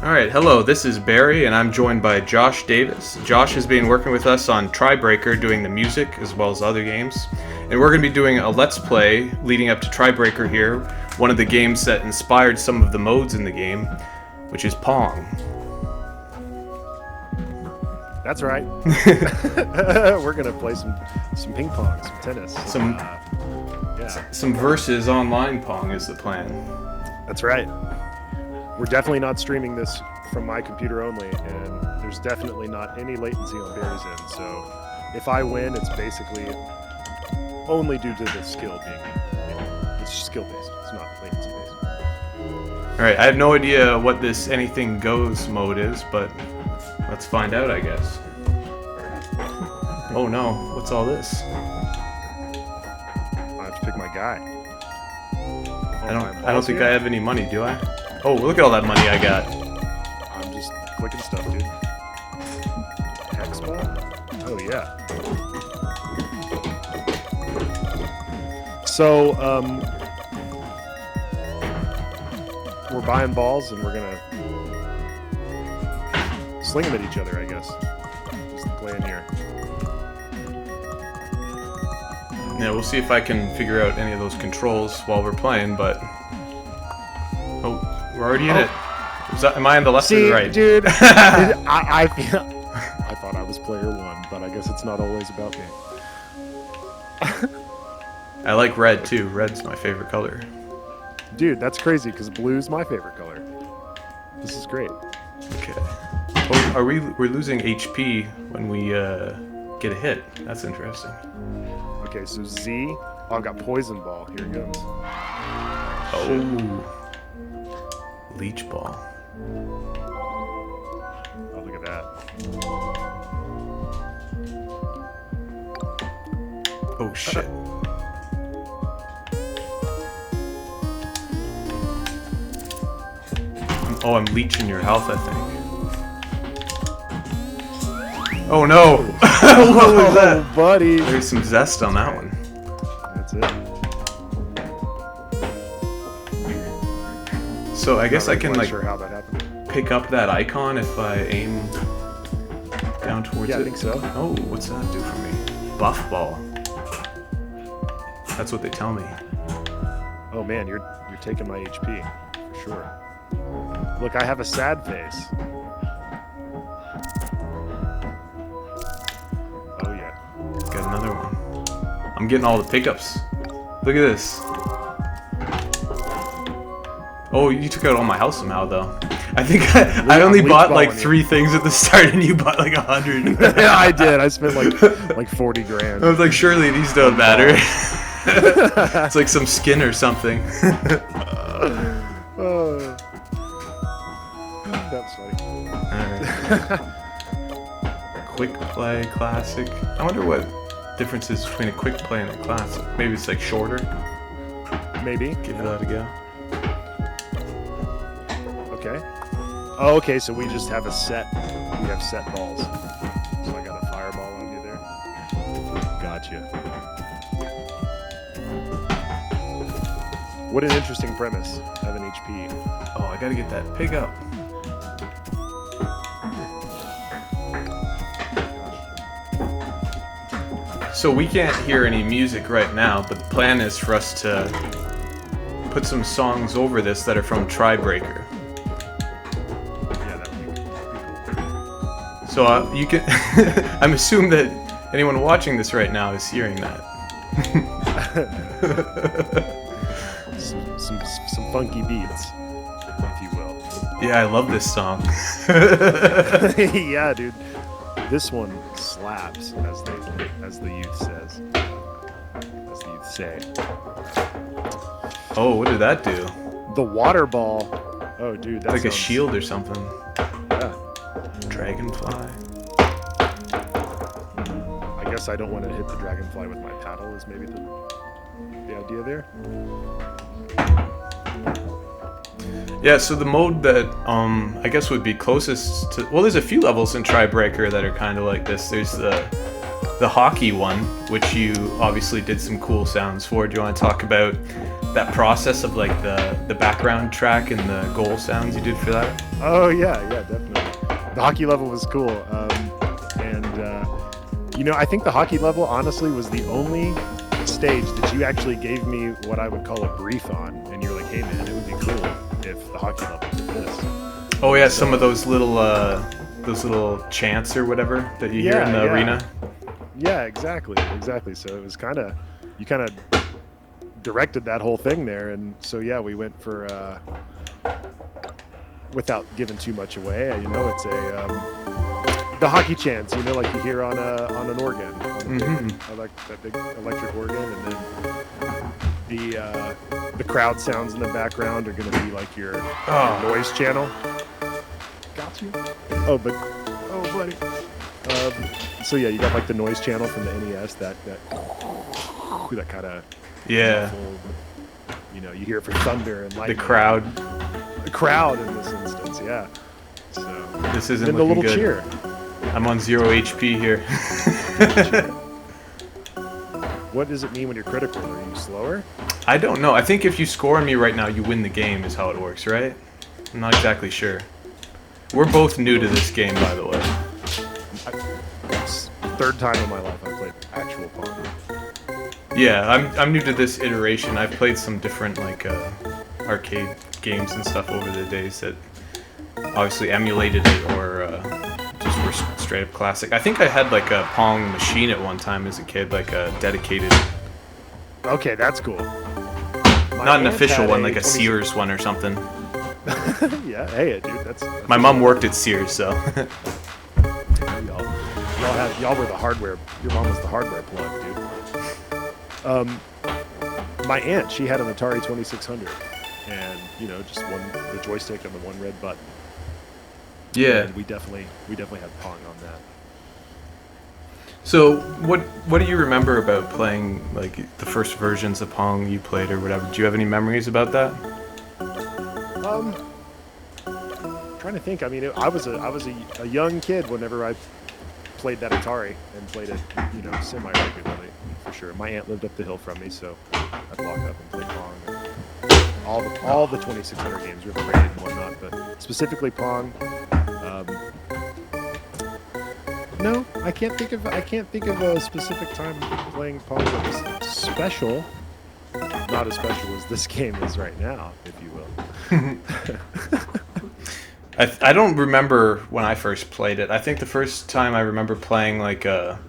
Alright, hello, this is Barry, and I'm joined by Josh Davis. Josh has been working with us on Tribreaker, doing the music as well as other games. And we're going to be doing a Let's Play leading up to Tribreaker here, one of the games that inspired some of the modes in the game, which is Pong. That's right. We're going to play some ping pong, some tennis. Some versus online Pong is the plan. That's right. We're definitely not streaming this from my computer only, and there's definitely not any latency on Barry's end. So if I win, it's basically only due to the skill it's skill based. It's not latency based. Alright, I have no idea what this anything goes mode is, but let's find out, I guess. Oh no, what's all this? I have to pick my guy. I don't think I have any money, do I? Oh, look at all that money I got. I'm just clicking stuff, dude. Hex ball? Oh, yeah. So, we're buying balls and we're gonna sling them at each other, I guess. Just the plan here. Yeah, we'll see if I can figure out any of those controls while we're playing, but... Oh, we're already in it. Am I on the left or the right? Dude, I thought I was player one, but I guess it's not always about me. I like red too. Red's my favorite color. Dude, that's crazy because blue's my favorite color. This is great. Okay. Oh, we're losing HP when we get a hit? That's interesting. Okay, so Z. Oh, I've got poison ball. Here it goes. Oh. Leech ball. Oh, look at that. Oh shit. I'm leeching your health, I think. Oh no! What was that? Oh, buddy. There's some zest on that one. That's it. So I guess I can like sure how that happened. pick up that icon if I aim down towards it. Yeah, I think so. Oh, what's that do for me? Buff ball. That's what they tell me. Oh man, you're taking my HP for sure. Look, I have a sad face. Oh yeah. Got another one. I'm getting all the pickups. Look at this. Oh, you took out all my health somehow, though. I think I only bought like 3 things at the start, and you bought like 100. Yeah, I did. I spent like 40 grand. I was like, surely these don't matter. It's like some skin or something. That's funny. Alright. Quick play, classic. I wonder what difference is between a quick play and a classic. Maybe it's like shorter. Maybe. Give that a go. Okay. Oh, okay, so we just have a set. We have set balls. So I got a fireball on you there. Gotcha. What an interesting premise. Have an HP. Oh, I gotta get that pig up. So we can't hear any music right now, but the plan is for us to put some songs over this that are from Tribreaker. Yeah, that would be cool. So you can... I'm assuming that anyone watching this right now is hearing that. some funky beats, if you will. Yeah, I love this song. Yeah, dude. This one slaps, as the youth says. As the youth say. Oh, what did that do? The water ball. Oh, dude, that's like a shield or something. Yeah. Dragonfly. I guess I don't want to hit the dragonfly with my paddle. Is maybe the idea there. Yeah, so the mode that I guess would be closest to, well, there's a few levels in Tribreaker that are kind of like this. There's the hockey one, which you obviously did some cool sounds for. Do you want to talk about that process of like the background track and the goal sounds you did for that? Oh yeah, definitely. The hockey level was cool, and I think the hockey level honestly was the only stage that you actually gave me what I would call a brief on, and you're like, hey man, it would be cool if the hockey level did this. Oh yeah, some of those little chants or whatever that you hear in the arena. Yeah, exactly. So it was you kind of directed that whole thing there, and so yeah, we went for without giving too much away. It's the hockey chants, like you hear on an organ, like that big electric organ, and then the crowd sounds in the background are going to be like your noise channel. Got you. Oh buddy. So yeah, you got like the noise channel from the NES that kind of muffled, you hear it for thunder and lightning. The crowd in this instance, yeah. So this isn't and the looking little good. cheer. I'm on 0 HP here. What does it mean when you're critical? Are you slower? I don't know. I think if you score on me right now, you win the game is how it works, right? I'm not exactly sure. We're both new to this game, by the way. Third time in my life I played actual Pong. Yeah, I'm new to this iteration. I've played some different like arcade games and stuff over the days that obviously emulated it or just were straight up classic. I think I had like a Pong machine at one time as a kid, like a dedicated. Okay, that's cool. Not an official one, like a Sears one or something. Yeah, hey, dude, that's my mom worked at Sears, so. Y'all were the hardware. Your mom was the hardware plug, dude. My aunt, she had an Atari 2600, and just the joystick and the one red button. Yeah. And we definitely had Pong on that. So what do you remember about playing like the first versions of Pong you played or whatever? Do you have any memories about that? Trying to think. I mean, I was a young kid whenever I played that Atari and played it, semi-regularly, for sure. My aunt lived up the hill from me, so I'd walk up and play Pong. All the 2600 games, River Raid and whatnot, but specifically Pong. No, I can't think of a specific time playing Pong that was special. Not as special as this game is right now, if you will. I don't remember when I first played it. I think the first time I remember playing like a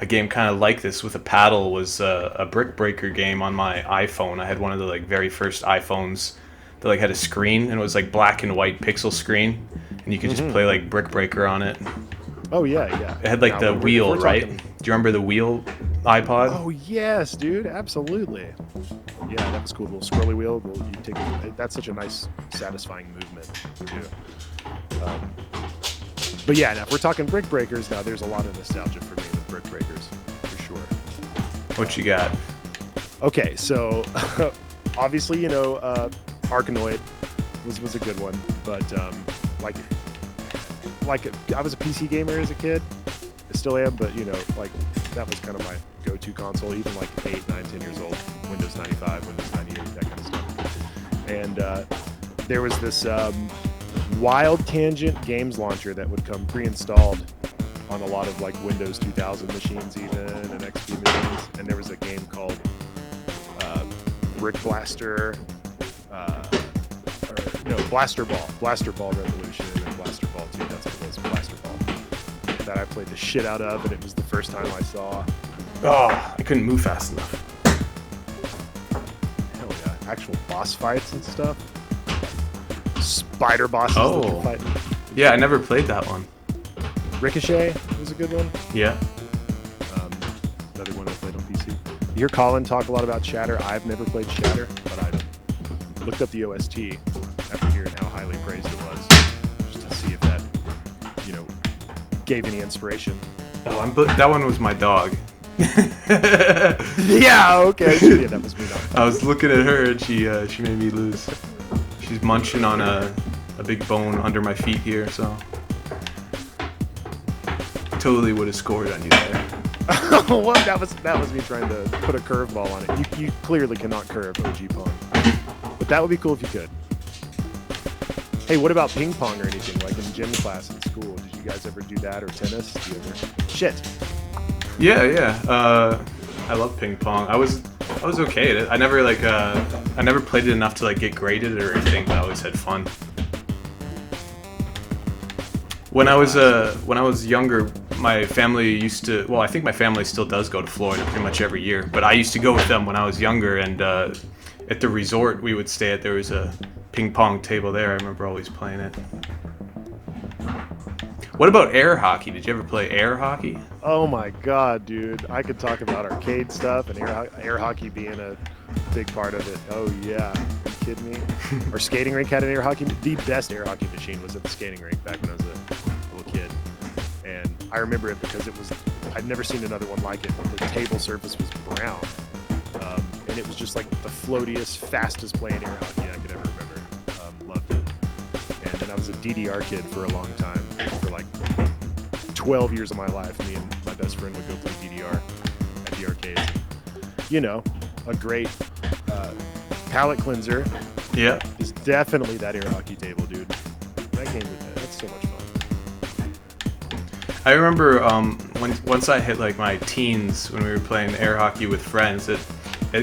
game kind of like this with a paddle was a Brick Breaker game on my iPhone. I had one of the like very first iPhones that like had a screen and it was like black and white pixel screen, and you could just play like Brick Breaker on it. Oh yeah. It had like the wheel, right? Do you remember the wheel iPod? Oh yes, dude, absolutely. Yeah, that was cool. The little scrolly wheel. That's such a nice, satisfying movement too. But yeah, now if we're talking Brick Breakers, now there's a lot of nostalgia for me with Brick Breakers, for sure. What you got? Okay, so obviously Arkanoid was a good one, but like I was a PC gamer as a kid. I still am, but that was kind of my go-to console, even like 8, 9, 10 years old. Windows 95, Windows 98, that kind of stuff. And there was this Wild Tangent games launcher that would come pre-installed on a lot of like Windows 2000 machines even, and XP machines. And there was a game called Brick Blaster, Blaster Ball Revolution, and Blaster Ball 2. That's what it was, Blaster Ball. That I played the shit out of, and it was the first time I saw. Oh, I couldn't move fast enough. Hell yeah, actual boss fights and stuff. Spider bosses. Oh, that you're fighting. Yeah, I never played that one. Ricochet was a good one. Yeah. Another one I played on PC. You hear Colin talk a lot about Shatter. I've never played Shatter, but I looked up the OST after hearing how highly praised it was, just to see if that, gave any inspiration. Oh, that one was my dog. Yeah, okay. Yeah, that was me. I was looking at her and she made me lose. She's munching on a big bone under my feet here, so totally would have scored on you there. Well, that was me trying to put a curveball on it. You clearly cannot curve OG Pong, but that would be cool if you could. Hey, what about ping pong or anything, like in gym class in school? Did you guys ever do that, or tennis? Do you ever? Shit. Yeah. I love ping pong. I was okay at it. I never played it enough to like get graded or anything, but I always had fun. When I was younger, my family used to. Well, I think my family still does go to Florida pretty much every year. But I used to go with them when I was younger, and at the resort we would stay at, there was a ping pong table there. I remember always playing it. What about air hockey? Did you ever play air hockey? Oh my god, dude! I could talk about arcade stuff and air hockey being a big part of it. Oh yeah, are you kidding me? Our skating rink had an air hockey. The best air hockey machine was at the skating rink back when I was a little kid, and I remember it because I'd never seen another one like it. The table surface was brown, and it was just like the floatiest, fastest playing air hockey I could ever remember. Loved it. And then I was a DDR kid for a long time. For like 12 years of my life, me and my best friend would go play DDR at the arcades. You know, a great palate cleanser. Yeah. Is definitely that air hockey table, dude. That game, that's so much fun. I remember once I hit like my teens when we were playing air hockey with friends, it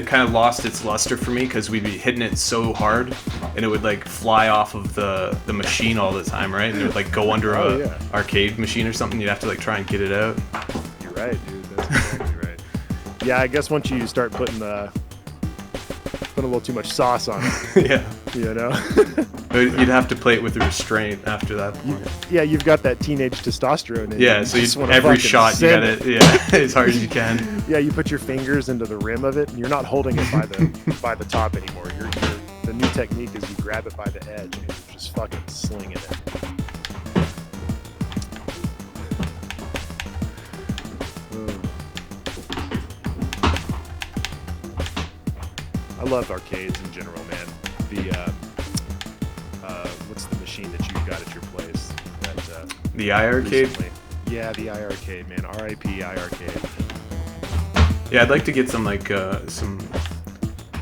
kind of lost its luster for me because we'd be hitting it so hard and it would like fly off of the machine all the time, right? And it would like go under a arcade machine or something. You'd have to like try and get it out. You're right, dude. That's exactly right. Yeah, I guess once you start putting a little too much sauce on it. Yeah. You know? You'd have to play it with restraint after that point. Yeah, you've got that teenage testosterone in you. Yeah, so every shot you got it, as hard as you can. Yeah, you put your fingers into the rim of it, and you're not holding it by the top anymore. The new technique is you grab it by the edge, and you're just fucking slinging it. I love arcades in general, man. What's the machine that you got at your place? The iArcade? Recently? Yeah, the iArcade, man. R.I.P. iArcade. Yeah, I'd like to get some some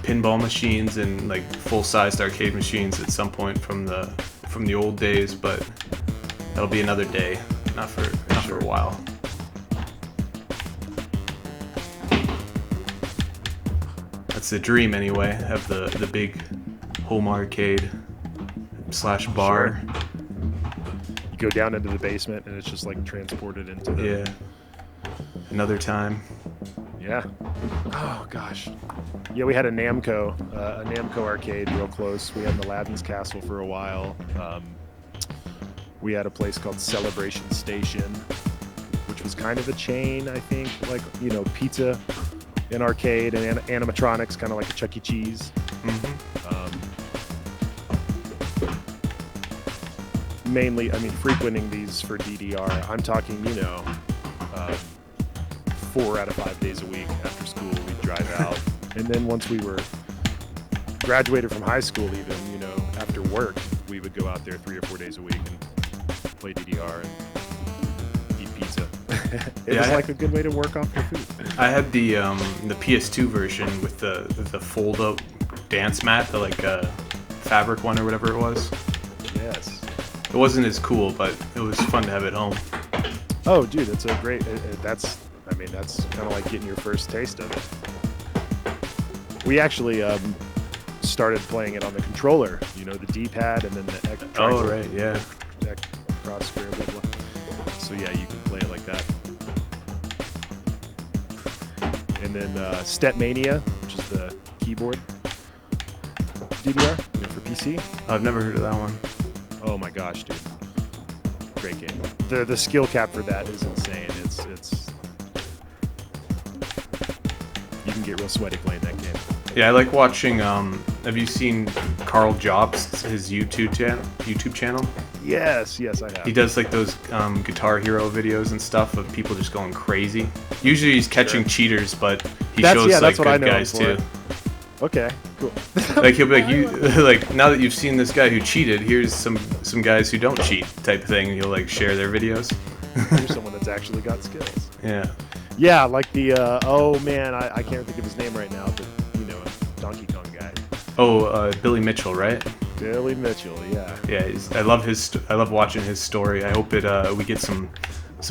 pinball machines and like full-sized arcade machines at some point from the old days, but that'll be another day, not for a while. That's the dream anyway. Have the big home arcade / bar. Sure. You go down into the basement and it's just like transported into the... Yeah. Another time. Yeah. Oh gosh. Yeah, we had a Namco arcade real close. We had an Aladdin's Castle for a while. We had a place called Celebration Station, which was kind of a chain, I think, like, you know, pizza and arcade and animatronics, kind of like a Chuck E. Cheese. Mainly, I mean, frequenting these for DDR. I'm talking, you know, 4 out of 5 days a week after school, we'd drive out. And then once we were graduated from high school, even, you know, after work, we would go out there 3 or 4 days a week and play DDR and eat pizza. It was like a good way to work off your food. I had the PS2 version with the fold-up dance mat, the like fabric one or whatever it was. Yes. It wasn't as cool, but it was fun to have at home. Oh, dude, it's a great. That's kind of like getting your first taste of it. We actually started playing it on the controller. You know, the D-pad and then the. Oh right, yeah. Cross square, blah blah. So yeah, you can play it like that. And then Stepmania, which is the keyboard DDR, you know, for PC. I've never heard of that one. Oh my gosh, dude! Great game. The skill cap for that is insane. It's you can get real sweaty playing that game. Yeah, I like watching. Have you seen Carl Jobs, his YouTube channel? Yes, I have. He does like those Guitar Hero videos and stuff of people just going crazy. Usually he's catching cheaters, but he shows like good guys too. Okay, cool. Like he'll be like, you like, now that you've seen this guy who cheated, here's some guys who don't cheat type of thing. And he'll like share their videos. Here's someone that's actually got skills. Yeah. Yeah, like the oh man, I can't think of his name right now, but you know, Donkey Kong guy. Oh, Billy Mitchell, right? Billy Mitchell, yeah. Yeah, I love I love watching his story. I hope we get some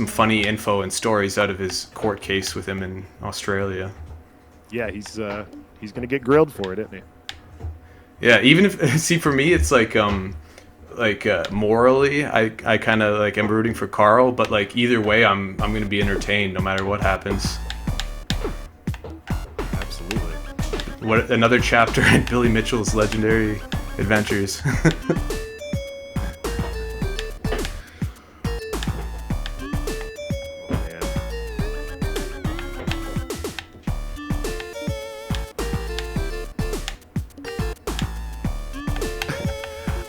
funny info and stories out of his court case with him in Australia. Yeah, he's gonna get grilled for it, isn't he? Yeah, even if see for me it's like morally I kind of like am rooting for Carl, but like either way I'm going to be entertained no matter what happens. Absolutely. What another chapter in Billy Mitchell's legendary adventures. Oh man.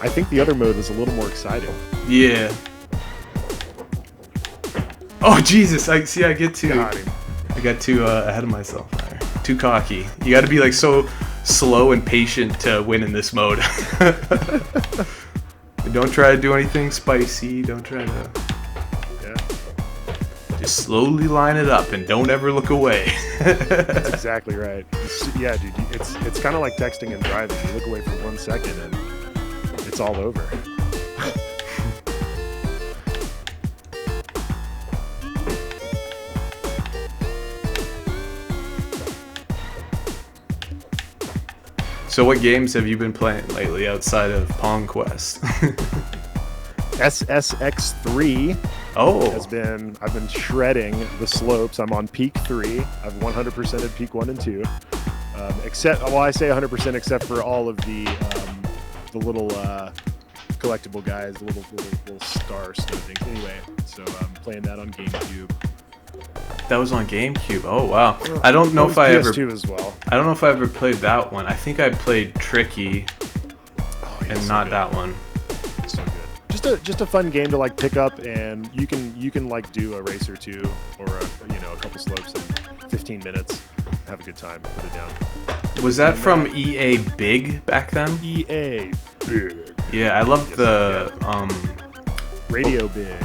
I think the other mode was a little more exciting. Yeah. Oh Jesus! I get too. Got him. I got too ahead of myself there. Too cocky. You got to be like so slow and patient to win in this mode. Don't try to do anything spicy. Don't try to. Yeah. Just slowly line it up and don't ever look away. That's exactly right. Yeah, dude. It's kind of like texting and driving. You look away for 1 second and it's all over. So what games have you been playing lately outside of Pong Quest? SSX3 Oh, I've been shredding the slopes. I'm on peak 3. I've 100%ed peak 1 and 2. Except, well, I say 100% except for all of the little collectible guys, the little star snow things. Anyway, so I'm playing that on GameCube. that was on GameCube. Oh wow. I don't know if I ever. PS2 as well. I don't know if I ever played that one. I think I played Tricky Oh, yeah, and so not good. that one. So good. Just a fun game to like pick up, and you can like do a race or two or a couple slopes in 15 minutes. Have a good time. Put it down. Was that from EA Big back then? EA big. Yeah, I loved Yes, the Radio big.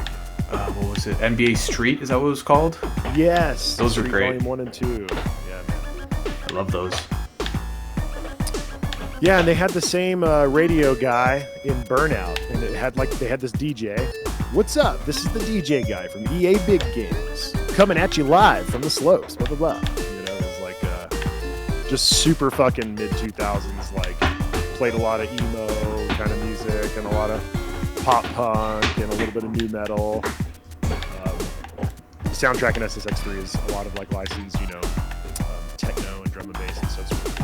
what was it? NBA Street? Is that what it was called? Yes. Those are Street great. Volume 1 and 2. Yeah, man. I love those. Yeah, and they had the same radio guy in Burnout, and they had this DJ. What's up? This is the DJ guy from EA Big Games coming at you live from the slopes. Blah blah blah. You know, it was like just super fucking mid 2000s. Like played a lot of emo kind of music and a lot of pop punk and a little bit of new metal. The soundtrack in SSX3 is a lot of like licensed, techno and drum and bass and stuff.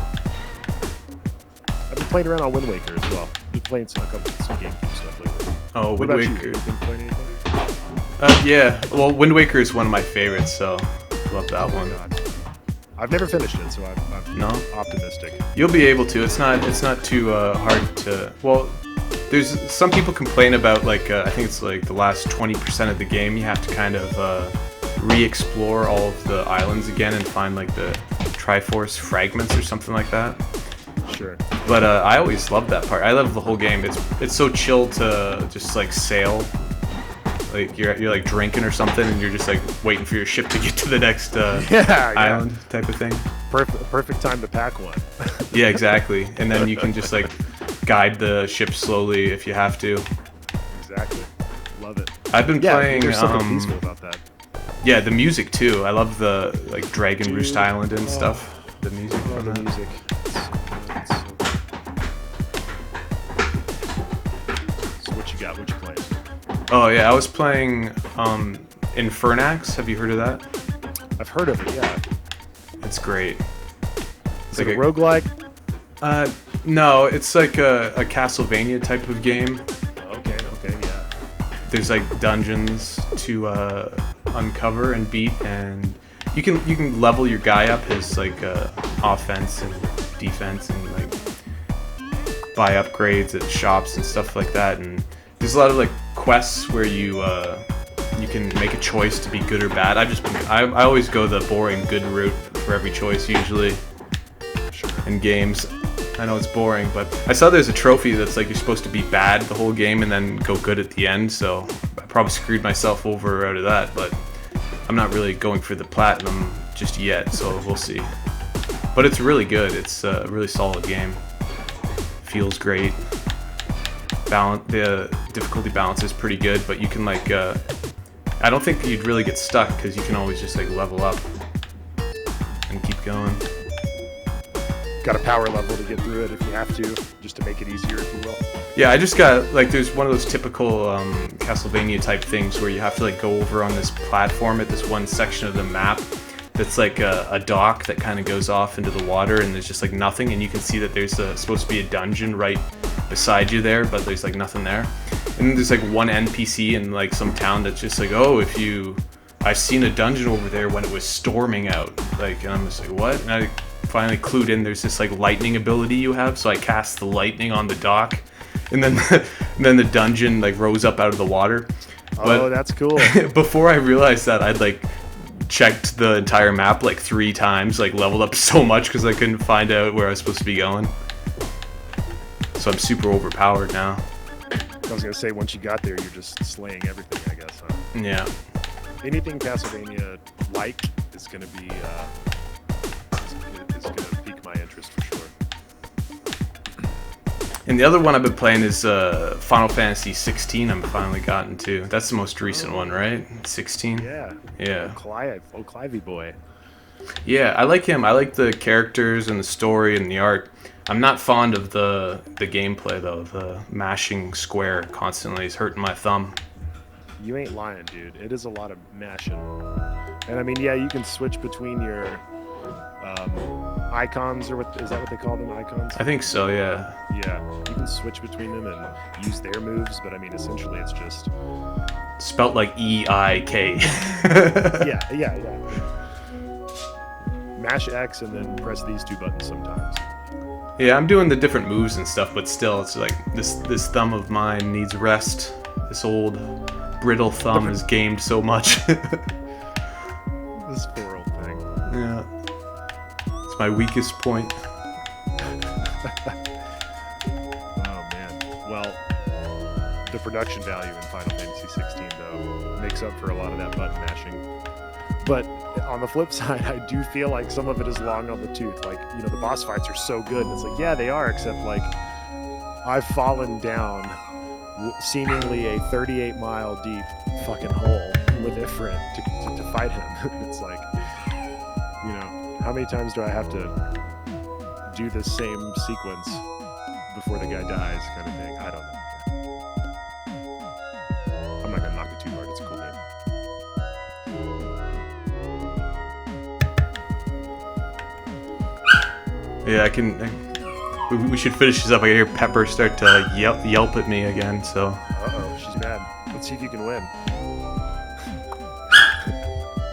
I've been playing around on Wind Waker as well. Been playing some GameCube stuff lately. Oh, What Wind about you? Waker. You been playing anything? Yeah. Well, Wind Waker is one of my favorites, so love that one. God. I've never finished it, so I'm No? optimistic. You'll be able to. It's not too hard to. Well, there's some people complain about like I think it's like the last 20% of the game. You have to kind of re-explore all of the islands again and find like the Triforce fragments or something like that. Sure. But I always loved that part. I love the whole game. It's so chill to just like sail. Like you're like drinking or something, and you're just like waiting for your ship to get to the next island type of thing. Perfect time to pack one. Yeah, exactly. And then you can just like guide the ship slowly if you have to. Exactly. Love it. I've been Yeah, playing. there's something peaceful about that. Yeah, the music too. I love the like Dragon Roost Dude. Island and stuff. The music Love from the that. music. It's so good. So what you got? What you playing? Oh yeah, I was playing Infernax. Have you heard of that? I've heard of it. Yeah. It's great. Is it a roguelike? No, it's like a Castlevania type of game. Okay. Yeah. There's like dungeons to uncover and beat, and you can level your guy up his like offense and defense, and like buy upgrades at shops and stuff like that. And there's a lot of like quests where you can make a choice to be good or bad. I always go the boring good route for every choice usually. Sure. In games. I know it's boring, but I saw there's a trophy that's like you're supposed to be bad the whole game and then go good at the end, so I probably screwed myself over out of that, but I'm not really going for the platinum just yet, so we'll see. But it's really good. It's a really solid game. Feels great. The difficulty balance is pretty good, but you can like I don't think you'd really get stuck because you can always just like level up and keep going. Got a power level to get through it if you have to, just to make it easier, if you will. Yeah, I just got like there's one of those typical Castlevania type things where you have to like go over on this platform at this one section of the map that's like a dock that kind of goes off into the water, and there's just like nothing, and you can see that there's supposed to be a dungeon right beside you there, but there's like nothing there. And then there's like one NPC in like some town that's just like, oh, I've seen a dungeon over there when it was storming out. Like, and I'm just like, what? And I finally clued in there's this like lightning ability you have, so I cast the lightning on the dock, and then then the dungeon like rose up out of the water. Oh, that's cool. Before I realized that, I'd like checked the entire map like 3 times, like leveled up so much because I couldn't find out where I was supposed to be going. So I'm super overpowered now. I was gonna say, once you got there, you're just slaying everything, I guess, huh? Yeah. Anything Castlevania like is gonna be is gonna pique my interest for sure. And the other one I've been playing is Final Fantasy 16. I'm finally gotten to. That's the most recent one, right? 16. Yeah. Yeah. Clivey boy. Yeah, I like him. I like the characters and the story and the art. I'm not fond of the gameplay though. The mashing square constantly is hurting my thumb. You ain't lying, dude. It is a lot of mashing. And I mean, yeah, you can switch between your icons, or is that what they call them, icons? I think so, yeah. Yeah, you can switch between them and use their moves, but I mean, essentially it's just... Spelt like E-I-K. yeah. Mash X and then press these 2 buttons sometimes. Yeah, I'm doing the different moves and stuff, but still, it's like this thumb of mine needs rest. This old brittle thumb is gamed so much. This poor old thing. Yeah. It's my weakest point. Oh man. Well, the production value in Final Fantasy 16 though makes up for a lot of that button mashing. But on the flip side, I do feel like some of it is long on the tooth. Like, you know, the boss fights are so good, and it's like, yeah, they are, except like I've fallen down seemingly a 38-mile deep fucking hole with Ifrit to fight him. It's like, you know, how many times do I have to do the same sequence before the guy dies, kind of thing? I don't know. I'm not gonna knock it too hard. It's a cool game. Yeah, we should finish this up. I hear Pepper start to yelp at me again, so... Uh-oh, she's mad. Let's see if you can win.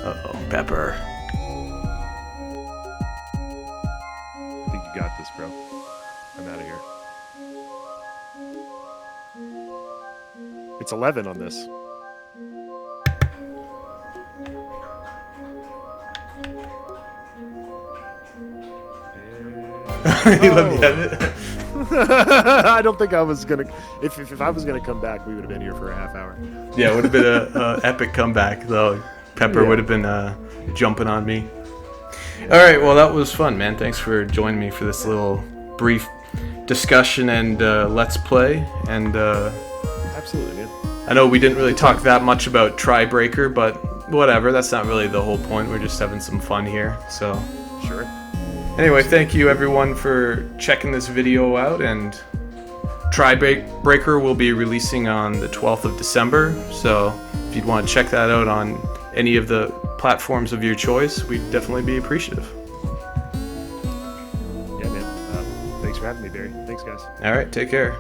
Uh-oh, Pepper. I think you got this, bro. I'm out of here. It's 11 on this. You let me have it. I don't think I was gonna. If I was gonna come back, we would have been here for a half hour. Yeah, it would have been a epic comeback, though. Pepper would have been jumping on me. All right, well, that was fun, man. Thanks for joining me for this little brief discussion and let's play. And Absolutely, man. I know we didn't really talk that much about Tribreaker, but whatever. That's not really the whole point. We're just having some fun here. So Sure. anyway, thank you everyone for checking this video out, and Tribreaker will be releasing on the 12th of December, so if you'd want to check that out on any of the platforms of your choice, we'd definitely be appreciative. Yeah, man. Thanks for having me, Barry. Thanks, guys. All right, take care.